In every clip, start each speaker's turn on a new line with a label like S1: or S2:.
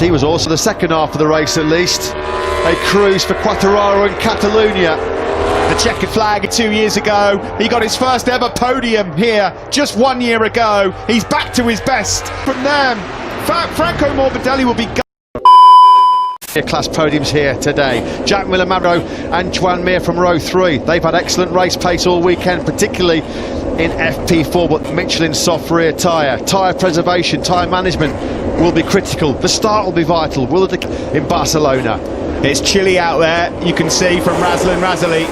S1: He was also the second half of the race at least. A cruise for Quartararo in Catalunya.
S2: The checkered flag 2 years ago. He got his first ever podium here just 1 year ago. He's back to his best. From them, Franco Morbidelli will be
S1: class podiums here today. Jack Miller, Maro and Joan Mir from row 3. They've had excellent race pace all weekend, particularly in FP4, but Michelin soft rear tyre preservation, tyre management will be critical. The start will be vital. Will it in Barcelona?
S2: It's chilly out there. You can see from Razlan Razali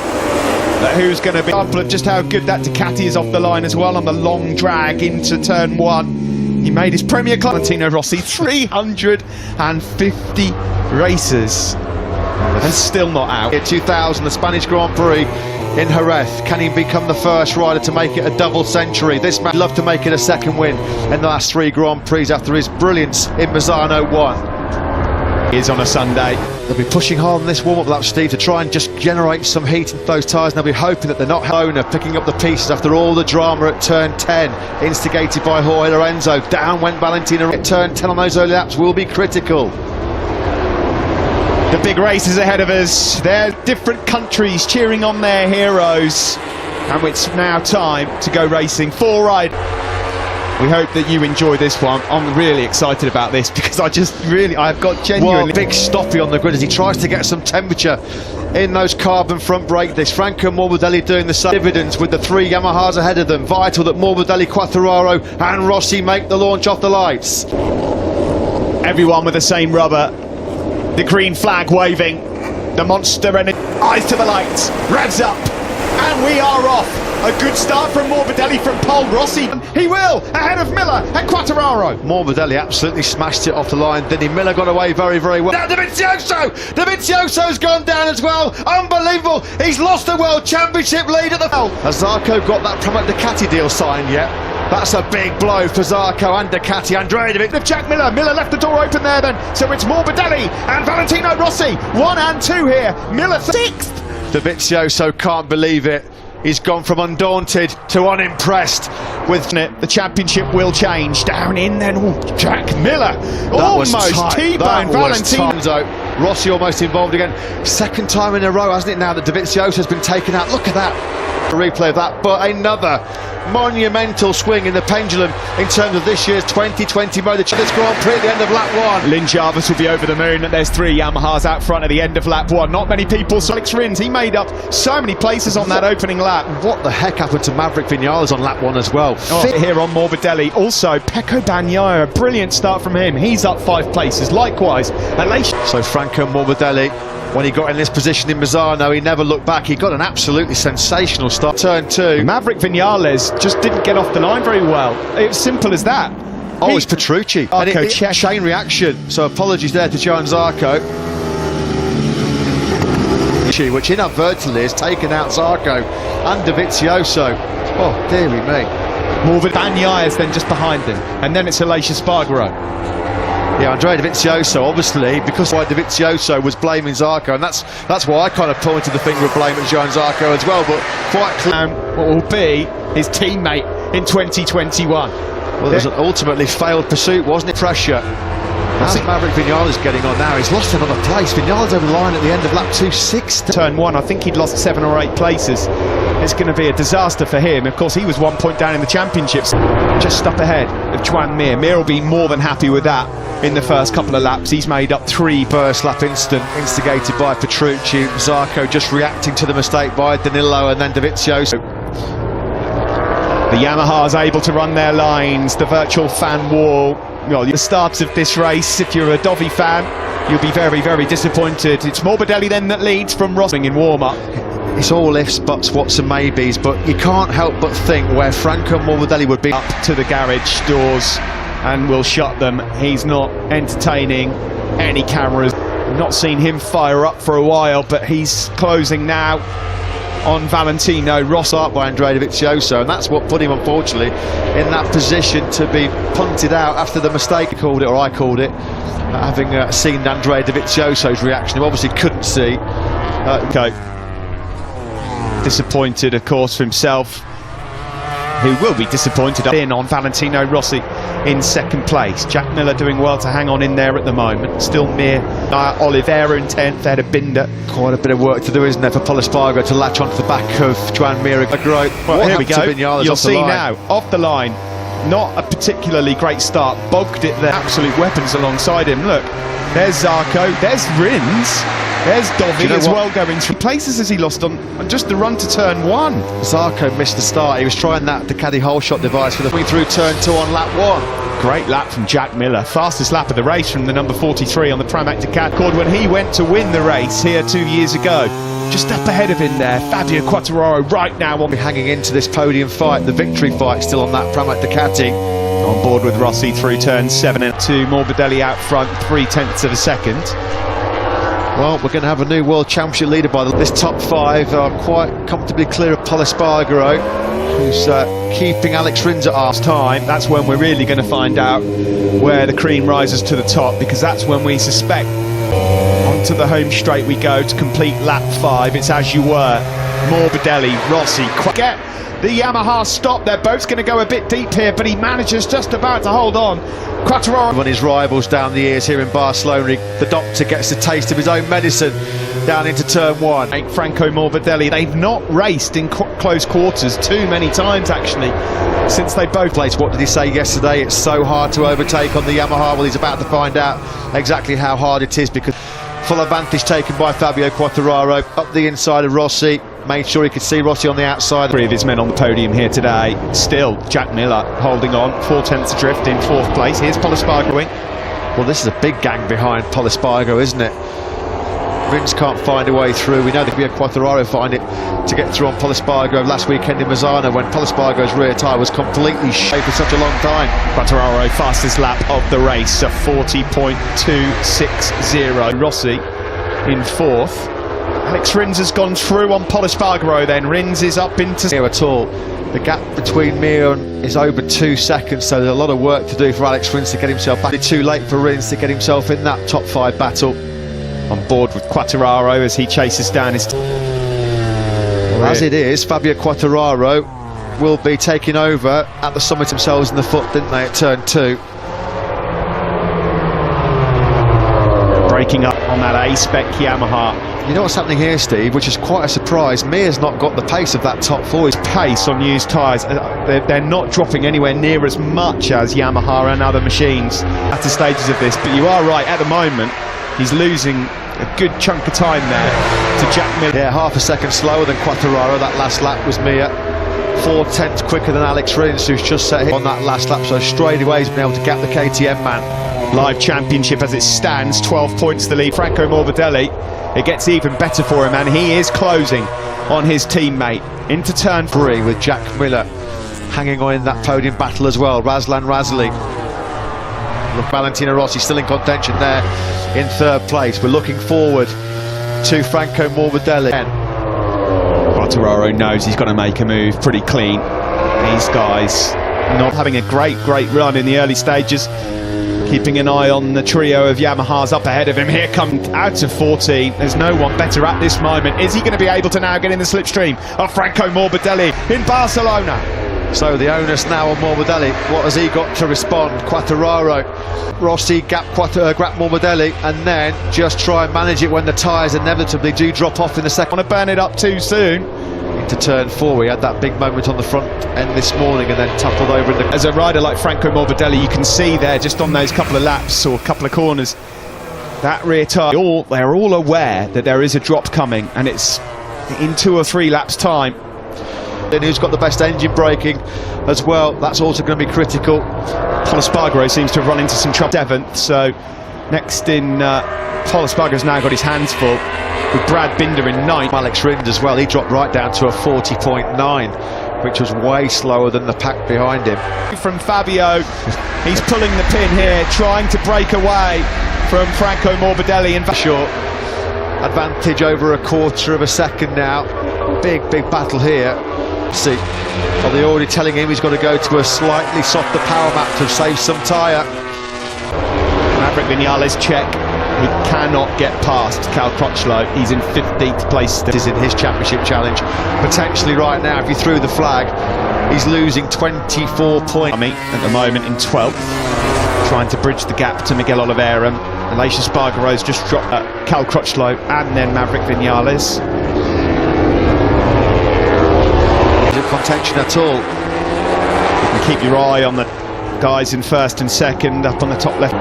S2: that who's going to be example of just how good that Ducati is off the line as well on the long drag into turn 1. He made his Premier Club. Valentino Rossi 350 races and still not out.
S1: In 2000, the Spanish Grand Prix in Jerez. Can he become the first rider to make it a double century? This man would love to make it a second win in the last 3 Grand Prix after his brilliance in Misano 1.
S2: Is on a Sunday.
S1: They'll be pushing hard on this warm-up lap, Steve, to try and just generate some heat into those tyres, and they'll be hoping that they're not Barcelona picking up the pieces after all the drama at turn 10, instigated by Jorge Lorenzo. Down went Valentino. At turn 10 on those early laps will be critical.
S2: The big race is ahead of us. There are different countries cheering on their heroes, and it's now time to go racing. 4 riders. We hope that you enjoy this one. I'm really excited about this because I've got genuinely...
S1: Big stoppy on the grid as he tries to get some temperature in those carbon front brake discs. Franco Morbidelli doing the same. Dividends with the 3 Yamahas ahead of them. Vital that Morbidelli, Quartararo and Rossi make the launch off the lights.
S2: Everyone with the same rubber. The green flag waving. The Monster Energy. Eyes to the lights. Revs up. And we are off. A good start from Morbidelli from pole. Rossi, he will, ahead of Miller and Quartararo.
S1: Morbidelli absolutely smashed it off the line, didn't he? Miller got away very, very well. Now Dovizioso's gone down as well. Unbelievable. He's lost the World Championship lead at the... Has Zarco got that Pramac Ducati deal signed yet? That's a big blow for Zarco and Ducati. Andrejevic.
S2: Jack Miller. Miller left the door open there then. So it's Morbidelli and Valentino Rossi. 1 and 2 here. Miller 6th.
S1: Dovizioso can't believe it. He's gone from undaunted to unimpressed with
S2: it. The championship will change. Down in then. Jack Miller almost T-bone Valentino.
S1: Rossi almost involved again. Second time in a row, hasn't it, now that Dovizioso has been taken out? Look at that. A replay of that, but another monumental swing in the pendulum in terms of this year's 2020 MotoGP Grand Prix at the end of lap 1.
S2: Lynn Jarvis will be over the moon. There's 3 Yamahas out front at the end of lap 1. Not many people saw Alex Rins. He made up so many places on that opening lap.
S1: What the heck happened to Maverick Vinales on lap 1 as well?
S2: Here on Morbidelli. Also, Pecco Bagnaia, a brilliant start from him. He's up 5 places. Likewise,
S1: so Franco Morbidelli, when he got in this position in Misano, he never looked back. He got an absolutely sensational start. Turn 2.
S2: Maverick Vinales just didn't get off the line very well. It's simple as that.
S1: Oh, it's Petrucci. Chain reaction. So apologies there to Joan Zarco, which inadvertently has taken out Zarco and Dovizioso. Oh, dearie me.
S2: Bagnaia is then just behind him. And then it's Aleix Espargaro.
S1: Yeah, Andrea Dovizioso, obviously, because why Dovizioso was blaming Zarco, and that's why I kind of pointed the finger of blame at Joan Zarco as well, but quite clear
S2: what will be his teammate in 2021.
S1: Well, it was an ultimately failed pursuit, wasn't it? Pressure. How's Maverick Vinales getting on now? He's lost another place. Vinales over the line at the end of lap 260.
S2: Turn 1, I think he'd lost 7 or 8 places. It's going to be a disaster for him. Of course, he was 1 point down in the championships. Just up ahead of Joan Mir. Mir will be more than happy with that in the first couple of laps. He's made up 3.
S1: First lap incident instigated by Petrucci. Zarco just reacting to the mistake by Danilo and then Dovizioso.
S2: The Yamaha's able to run their lines. The virtual fan wall. Well, the start of this race, if you're a Dovi fan, you'll be very, very disappointed. It's Morbidelli then that leads from Rossi in warm-up.
S1: It's all ifs, buts, whats and maybes, but you can't help but think where Franco Morbidelli would be.
S2: Up to the garage doors and will shut them. He's not entertaining any cameras. We've not seen him fire up for a while, but he's closing now on Valentino Rossi
S1: by Andrea Dovizioso, and that's what put him, unfortunately, in that position to be punted out after the mistake. He called it, or I called it, having seen Andrea Dovizioso's reaction, who obviously couldn't see.
S2: Disappointed, of course, for himself, who will be disappointed in on Valentino Rossi. in second place. Jack Miller doing well to hang on in there at the moment. Still Mir, Oliveira in 10th, they had a Binder.
S1: Quite a bit of work to do, isn't there, for Pol Espargaro to latch onto the back of Joan Mir. Great.
S2: Well, here we go. You'll see now, off the line. Not a particularly great start. Bogged it there. Absolute weapons alongside him. Look, there's Zarco, there's Rins, there's Dovi as well going through. Places as he lost on just the run to turn 1.
S1: Zarco missed the start. He was trying that Ducati whole shot device for the way through turn 2 on lap 1.
S2: Great lap from Jack Miller. Fastest lap of the race from the number 43 on the Pramac Ducati when he went to win the race here 2 years ago. Just up ahead of him there, Fabio Quartararo right now on
S1: hanging into this podium fight, the victory fight still on that Pramac Ducati.
S2: On board with Rossi through turn 7 and 2, Morbidelli out front, 0.3 of a second.
S1: Well, we're going to have a new World Championship leader by this top 5 are quite comfortably clear of Pol Espargaro, who's keeping Alex Rins at half
S2: time. That's when we're really going to find out where the cream rises to the top, because that's when we suspect onto the home straight we go to complete lap 5. It's as you were. Morbidelli, Rossi, get the Yamaha stop. They're both going to go a bit deep here, but he manages just about to hold on. Quartararo
S1: on his rivals down the ears here in Barcelona. The doctor gets a taste of his own medicine down into turn 1.
S2: Franco Morbidelli, they've not raced in close quarters too many times actually since they both
S1: placed. What did he say yesterday? It's so hard to overtake on the Yamaha. Well, he's about to find out exactly how hard it is, because full advantage taken by Fabio Quartararo up the inside of Rossi. Made sure he could see Rossi on the outside.
S2: 3 of his men on the podium here today. Still Jack Miller holding on, 0.4 adrift in 4th place. Here's Pol Espargaro.
S1: Well, this is a big gang behind Pol Espargaro, isn't it? Rins can't find a way through. We know that Fabio Quartararo find it to get through on Pol Espargaro last weekend in Misano, when Pol Espargaro's rear tyre was completely shaped for such a long time.
S2: Quartararo, fastest lap of the race, a 40.260. Rossi in 4th. Alex Rins has gone through on Pol Espargaro then. Rins is up into...
S1: Here at all. The gap between Mir is over 2 seconds, so there's a lot of work to do for Alex Rins to get himself back. It's too late for Rins to get himself in that top 5 battle.
S2: On board with Quartararo as he chases down his...
S1: Well, as it is, Fabio Quartararo will be taking over at the summit themselves in the foot, didn't they, at turn 2.
S2: Breaking up on that A-spec Yamaha.
S1: You know what's happening here, Steve, which is quite a surprise? Mir's not got the pace of that top 4.
S2: His pace on used tyres, they're not dropping anywhere near as much as Yamaha and other machines at the stages of this, but you are right, at the moment he's losing a good chunk of time there to Jack Miller.
S1: Yeah, half a second slower than Quartararo. That last lap was Mir. 4/10 quicker than Alex Rins, who's just set hit on that last lap, so straight away he's been able to gap the KTM man.
S2: Live championship as it stands, 12 points the lead. Franco Morbidelli, it gets even better for him, and he is closing on his teammate into turn
S1: 3 with Jack Miller hanging on in that podium battle as well. Razlan Razali. Look, Valentino Rossi still in contention there in 3rd place. We're looking forward to Franco Morbidelli.
S2: Quartararo knows he's got to make a move pretty clean. These guys not having a great run in the early stages. Keeping an eye on the trio of Yamahas up ahead of him. Here comes out of 14. There's no one better at this moment. Is he going to be able to now get in the slipstream of Franco Morbidelli in Barcelona?
S1: So the onus now on Morbidelli. What has he got to respond? Quartararo, Rossi gap Morbidelli, and then just try and manage it when the tyres inevitably do drop off in the second.
S2: Want to burn it up too soon.
S1: Into turn 4, he had that big moment on the front end this morning and then toppled over in the...
S2: As a rider like Franco Morbidelli, you can see there just on those couple of laps or a couple of corners, that rear tyre, they're all aware that there is a drop coming, and it's in 2 or 3 laps time.
S1: Then who's got the best engine braking as well, that's also going to be critical.
S2: Pol Espargaro seems to have run into some trouble 7th, so next in Pol Espargaro's now got his hands full with Brad Binder in 9th.
S1: Alex Rins as well, he dropped right down to a 40.9, which was way slower than the pack behind him.
S2: From Fabio, he's pulling the pin here, trying to break away from Franco Morbidelli in
S1: short. Advantage over a 1/4 of a second now. Big battle here. See, are they already telling him he's got to go to a slightly softer power map to save some tyre?
S2: Maverick Vinales check. He cannot get past Cal Crutchlow. He's in 15th place.
S1: This is in his championship challenge. Potentially right now, if he threw the flag, He's losing 24 points.
S2: At the moment in 12th, trying to bridge the gap to Miguel Oliveira. Aleix Espargaro's just dropped Cal Crutchlow and then Maverick Vinales.
S1: Is it contention at all?
S2: You can keep your eye on the guys in first and second up on the top left.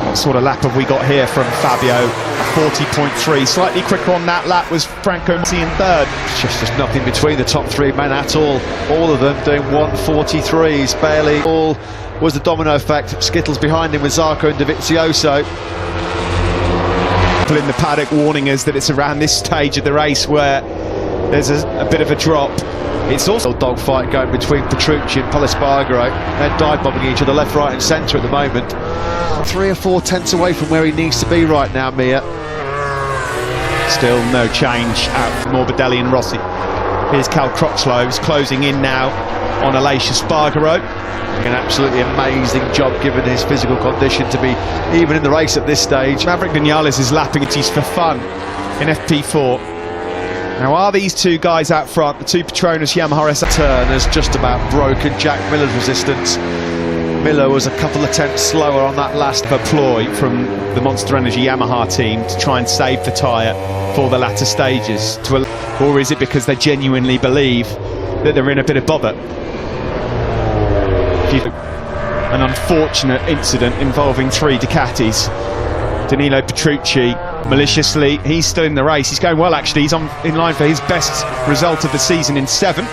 S2: What sort of lap have we got here from Fabio? 40.3, slightly quicker on that lap was Franco Morbidelli in third.
S1: It's just nothing between the top three men at all. All of them doing 1:43s, barely. All was the domino effect. Skittles behind him with Zarco and Dovizioso.
S2: People in the paddock warning us that it's around this stage of the race where there's a bit of a drop. It's also
S1: a dogfight going between Petrucci and Espargaro. They're dive-bombing each other left, right and centre at the moment. 3 or 4 tenths away from where he needs to be right now, Mir.
S2: Still no change out from Morbidelli and Rossi. Here's Cal Crutchlow, who's closing in now on Aleix Espargaro.
S1: An absolutely amazing job given his physical condition to be even in the race at this stage.
S2: Maverick Vinales is lapping it for fun in FP4. Now are these two guys out front, the two Petronas Yamaha SRT?
S1: Turn has just about broken Jack Miller's resistance. Miller was a couple of tenths slower on that last
S2: ploy from the Monster Energy Yamaha team to try and save the tyre for the latter stages. Or is it because they genuinely believe that they're in a bit of bother? An unfortunate incident involving 3 Ducatis. Danilo Petrucci, maliciously, he's still in the race. He's going well, actually. He's in line for his best result of the season in 7th.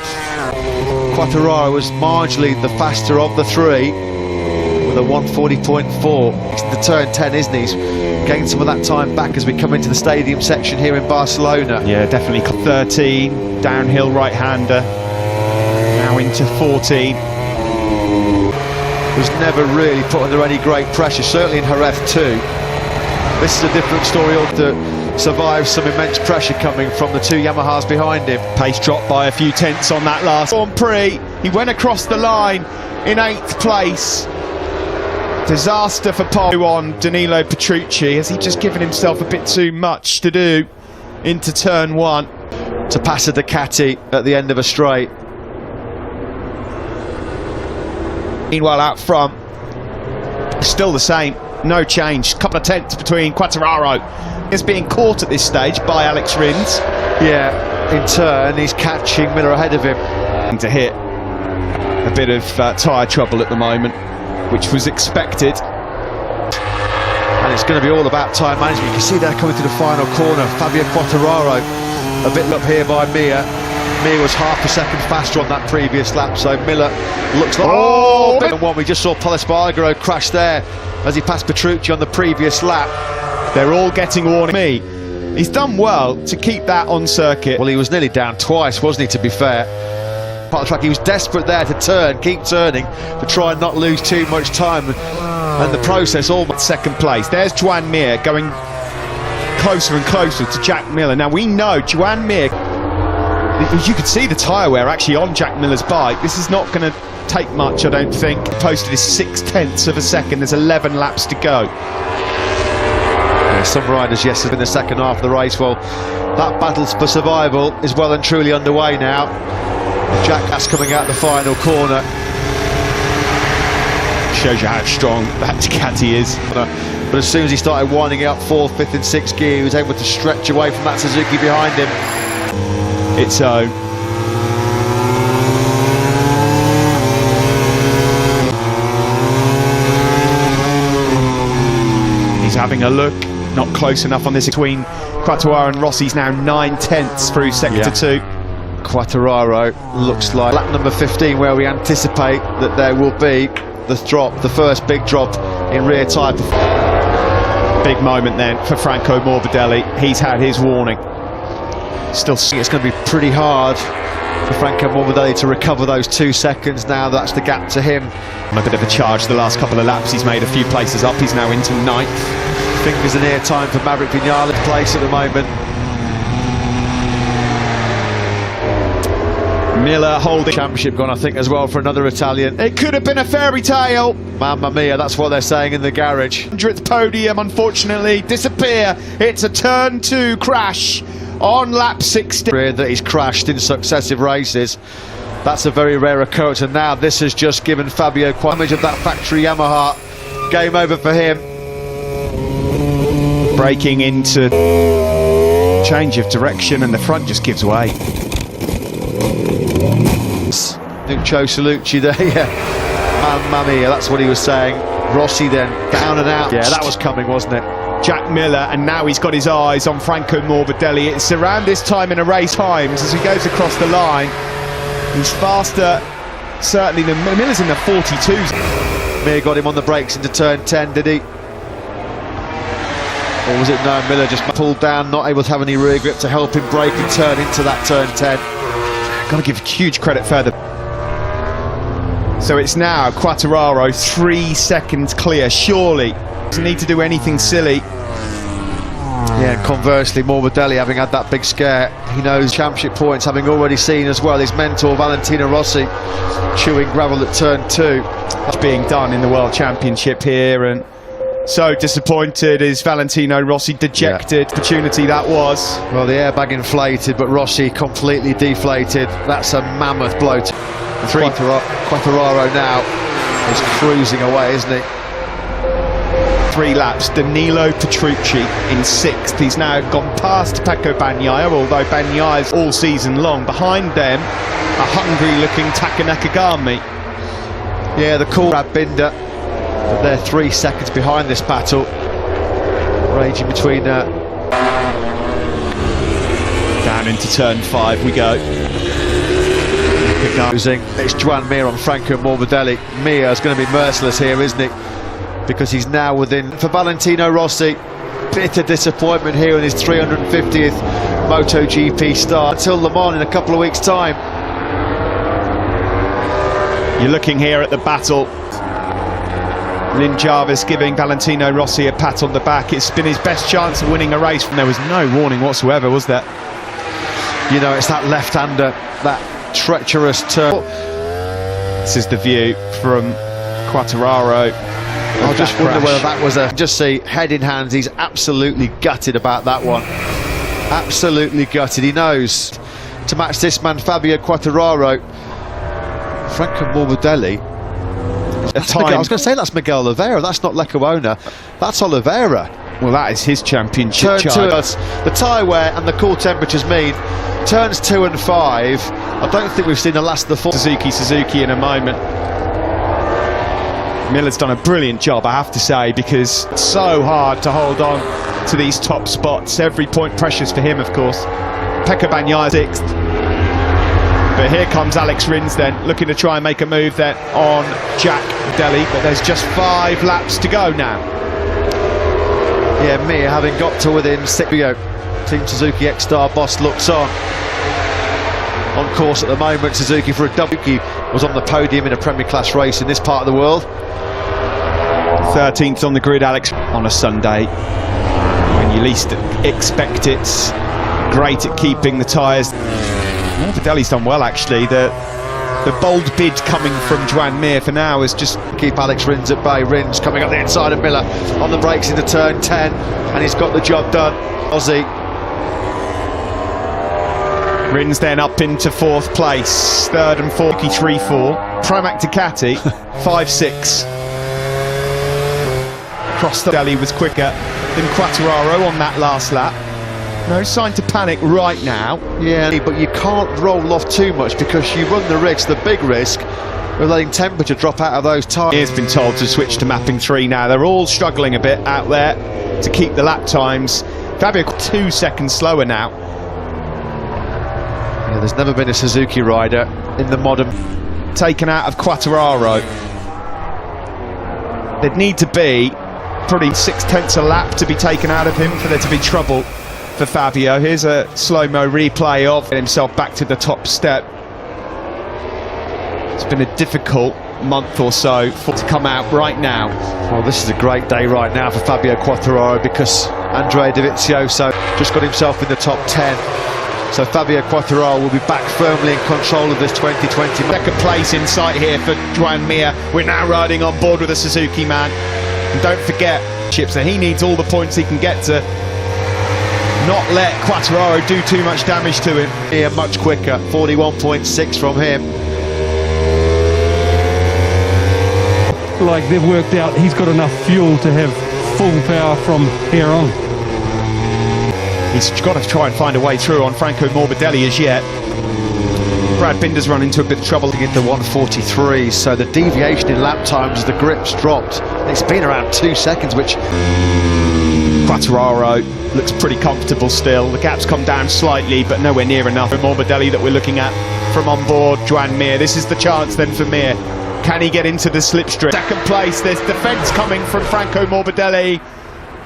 S1: Quartararo was marginally the faster of the 3 with a 1:40.4. It's the turn 10, isn't he? He's gained some of that time back as we come into the stadium section here in Barcelona.
S2: Yeah, definitely. 13, downhill right-hander. Now into 14.
S1: Was never really put under any great pressure, certainly in Jerez too. This is a different story to survive some immense pressure coming from the 2 Yamahas behind him.
S2: Pace dropped by a few tenths on that last Grand Prix. He went across the line in 8th place. Disaster for pole on Danilo Petrucci. Has he just given himself a bit too much to do into turn 1?
S1: To pass a Ducati at the end of a straight.
S2: Meanwhile out front, still the same, no change. Couple of tenths between Quartararo. Is being caught at this stage by Alex Rins.
S1: Yeah, in turn he's catching Miller ahead of him.
S2: To hit a bit of tyre trouble at the moment, which was expected.
S1: And it's going to be all about time management. You can see they're coming to the final corner. Fabio Quartararo a bit up here by Mir. Mir was half a second faster on that previous lap, so Miller looks like bit one. We just saw Espargaro crash there as he passed Petrucci on the previous lap.
S2: They're all getting warning. He's done well to keep that on circuit.
S1: Well, he was nearly down twice, wasn't he, to be fair? Part of the track, he was desperate there to turn, keep turning, to try and not lose too much time. And the process almost
S2: second place. There's Joan Mir going closer and closer to Jack Miller. Now we know Joan Mir, you could see the tyre wear actually on Jack Miller's bike. This is not going to take much, I don't think. Posted is 0.6 of a second. There's 11 laps to go.
S1: Yeah, some riders, yes, in the second half of the race. Well, that battle for survival is well and truly underway now. Jack Haas coming out the final corner.
S2: Shows you how strong that Ducati is.
S1: But as soon as he started winding up 4th, 5th and 6th gear, he was able to stretch away from that Suzuki behind him.
S2: It's own. He's having a look, not close enough on this between Quartararo and Rossi's now 9 tenths through sector 2.
S1: Quartararo looks like lap number 15 where we anticipate that there will be the drop, the first big drop in rear tyre.
S2: Big moment then for Franco Morbidelli. He's had his warning. Still,
S1: it's going to be pretty hard for Franco Morbidelli to recover those 2 seconds now. That's the gap to him.
S2: A bit of a charge the last couple of laps. He's made a few places up. He's now into 9th.
S1: Fingers in ear time for Maverick Vinales' place at the moment.
S2: Miller holding
S1: championship gone, I think, as well for another Italian.
S2: It could have been a fairy tale.
S1: Mamma mia, that's what they're saying in the garage.
S2: 100th podium, unfortunately, disappear. It's a turn 2 crash on lap 16.
S1: That he's crashed in successive races. That's a very rare occurrence, and now this has just given Fabio damage of that factory Yamaha. Game over for him.
S2: Breaking into change of direction, and the front just gives way.
S1: Nuccio Salucci there, yeah. Mamma mia, that's what he was saying. Rossi then down and out. Yeah, that was coming, wasn't it?
S2: Jack Miller, and now he's got his eyes on Franco Morbidelli. It's around this time in a race times as he goes across the line. He's faster, certainly, than Miller's in the 42s.
S1: Mir got him on the brakes into turn 10, did he? Or was it no, Miller just pulled down, not able to have any rear grip to help him brake and turn into that turn 10.
S2: Got to give huge credit further. So it's now Quartararo 3 seconds clear, surely. Doesn't need to do anything silly.
S1: Yeah, and conversely, Morbidelli, having had that big scare, he knows championship points, having already seen as well his mentor Valentino Rossi chewing gravel at turn 2.
S2: That's being done in the World Championship here, and so disappointed is Valentino Rossi, dejected. Yeah. Opportunity that was.
S1: Well, the airbag inflated, but Rossi completely deflated. That's a mammoth blow to Quartararo now is cruising away, isn't he?
S2: 3 laps, Danilo Petrucci in 6th. He's now gone past Pecco Bagnaia, although Bagnaia's all season long. Behind them, a hungry-looking Taka Nakagami.
S1: Yeah, the cool Brad Binder, but they're 3 seconds behind this battle, raging between.
S2: Down into turn 5 we go.
S1: It's Joan Mir on Franco Morbidelli. Mir is going to be merciless here, isn't he? Because he's now within. For Valentino Rossi, bitter disappointment here in his 350th MotoGP start until Le Mans in a couple of weeks' time.
S2: You're looking here at the battle. Lynn Jarvis giving Valentino Rossi a pat on the back. It's been his best chance of winning a race. There was no warning whatsoever, was there?
S1: You know, it's that left-hander, that treacherous turn.
S2: This is the view from Quartararo.
S1: I just wonder whether that was just see, head in hands, he's absolutely gutted about that one. Absolutely gutted. He knows to match this man, Fabio Quartararo. Franco Morbidelli. I was going to say that's Miguel Oliveira, that's not Lecuona, that's Oliveira.
S2: Well, that is his championship
S1: turn 2, the tyre wear and the cool temperatures mean turns 2 and 5. I don't think we've seen the last of the 4.
S2: Suzuki in a moment. Miller's done a brilliant job, I have to say, because it's so hard to hold on to these top spots. Every point precious for him, of course. Pecco Bagnaia 6th. But here comes Alex Rins then, looking to try and make a move then on Jack Morbidelli. But there's just 5 laps to go now.
S1: Yeah, Mir having got to within 6. Team Suzuki Ecstar boss looks on course at the moment. Suzuki for a double. He was on the podium in a Premier Class race in this part of the world.
S2: 13th on the grid, Alex, on a Sunday when you least expect it. Great at keeping the tyres. Morbidelli's done well, actually. The bold bid coming from Joan Mir for now is just
S1: keep Alex Rins at bay. Rins coming up the inside of Miller on the brakes into turn 10, and he's got the job done. Aussie.
S2: Rins then up into 4th place, 3rd and 4th, 3-4. Pramac Ducati, 5-6. Across the Delhi was quicker than Quartararo on that last lap. No sign to panic right now.
S1: Yeah, but you can't roll off too much because you run the risk, the big risk, of letting temperature drop out of those tyres.
S2: He's been told to switch to mapping 3 now. They're all struggling a bit out there to keep the lap times. Fabio 2 seconds slower now.
S1: Yeah, there's never been a Suzuki rider in the modern.
S2: Taken out of Quartararo. There'd need to be probably 6/10 a lap to be taken out of him for there to be trouble for Fabio. Here's a slow-mo replay of himself back to the top step. It's been a difficult month or so to come out right now.
S1: Well, this is a great day right now for Fabio Quartararo because Andrea Dovizioso just got himself in the top 10. So Fabio Quartararo will be back firmly in control of this 2020.
S2: Second place in sight here for Joan Mir. We're now riding on board with a Suzuki man. And don't forget, Chips, that he needs all the points he can get to not let Quartararo do too much damage to him.
S1: Here much quicker, 41.6 from him.
S3: like they've worked out he's got enough fuel to have full power from here on.
S2: He's got to try and find a way through on Franco Morbidelli as yet. Brad Binder's run into a bit of trouble
S1: to get the 143, so the deviation in lap times as the grips dropped. It's been around 2 seconds, which
S2: Quartararo looks pretty comfortable still. The gap's come down slightly, but nowhere near enough for Morbidelli that we're looking at from on board Joan Mir. This is the chance then for Mir. Can he get into the slipstream? Second place, there's defence coming from Franco Morbidelli,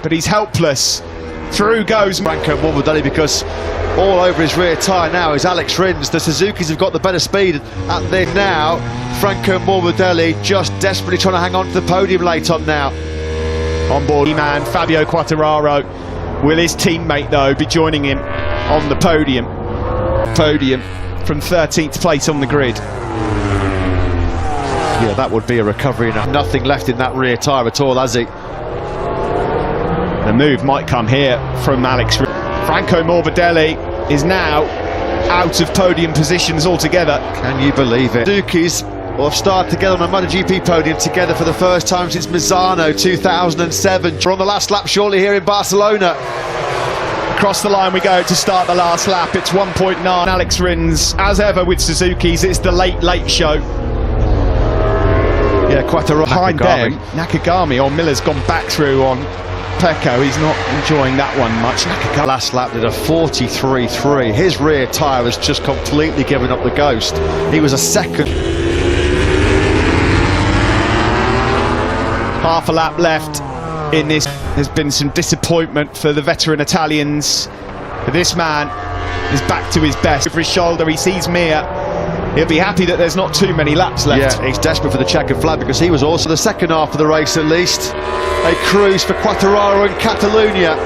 S2: but he's helpless. Through goes
S1: Franco Morbidelli, because all over his rear tyre now is Alex Rins. The Suzukis have got the better speed at there now. Franco Morbidelli just desperately trying to hang on to the podium late on now.
S2: On board man Fabio Quartararo. Will his teammate though be joining him on the podium? Podium from 13th place on the grid.
S1: Yeah, that would be a recovery enough. Nothing left in that rear tyre at all, has he?
S2: The move might come here from Alex Rins. Franco Morbidelli is now out of podium positions altogether.
S1: Can you believe it? Suzukis will have started together on a MotoGP podium together for the first time since Misano 2007. We're on the last lap shortly here in Barcelona.
S2: Across the line we go to start the last lap. It's 1.9. Alex Rins, as ever with Suzuki's, it's the late show.
S1: Yeah, Quartararo
S2: behind them, Nakagami. Oh, Miller's gone back through on Pecco. He's not enjoying that one much. Nakagami.
S1: Last lap did a 43.3. His rear tyre has just completely given up the ghost. He was a second.
S2: Half a lap left in this. There's been some disappointment for the veteran Italians. But this man is back to his best. Over his shoulder, he sees Mir. He'll be happy that there's not too many laps left.
S1: Yeah, he's desperate for the checkered flag, because he was also the second half of the race at least. A cruise for Quartararo in Catalunya.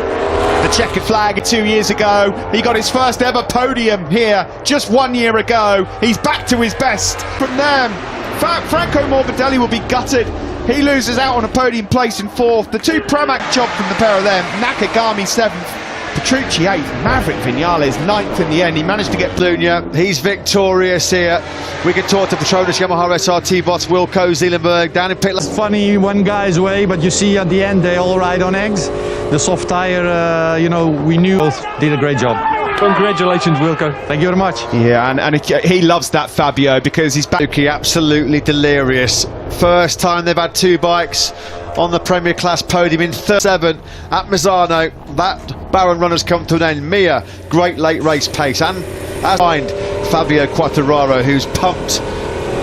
S2: The checkered flag 2 years ago. He got his first ever podium here just 1 year ago. He's back to his best. From them, Franco Morbidelli will be gutted. He loses out on a podium place in 4th. The two Pramac job from the pair of them. Nakagami 7th. Petrucci 8th, Maverick Vinales 9th in the end. He managed to get
S1: Catalunya. He's victorious here. We can talk to Petronas Yamaha SRT boss Wilco Zeelenberg down in pit lane.
S3: Funny one guy's way, but you see at the end they all ride on eggs. The soft tire, you know, we knew both did a great job. Congratulations, Wilco. Thank you very much.
S2: Yeah, and he loves that Fabio, because he's back.
S1: Absolutely delirious. First time they've had two bikes on the Premier Class podium in 37 at Misano. That Baron run has come to an end. Mir, great late race pace, and as behind Fabio Quartararo, who's pumped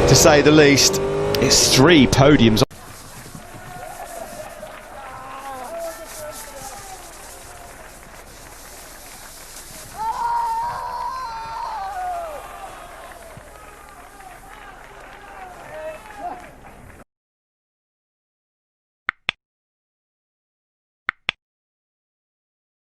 S1: to say the least.
S2: It's 3 podiums.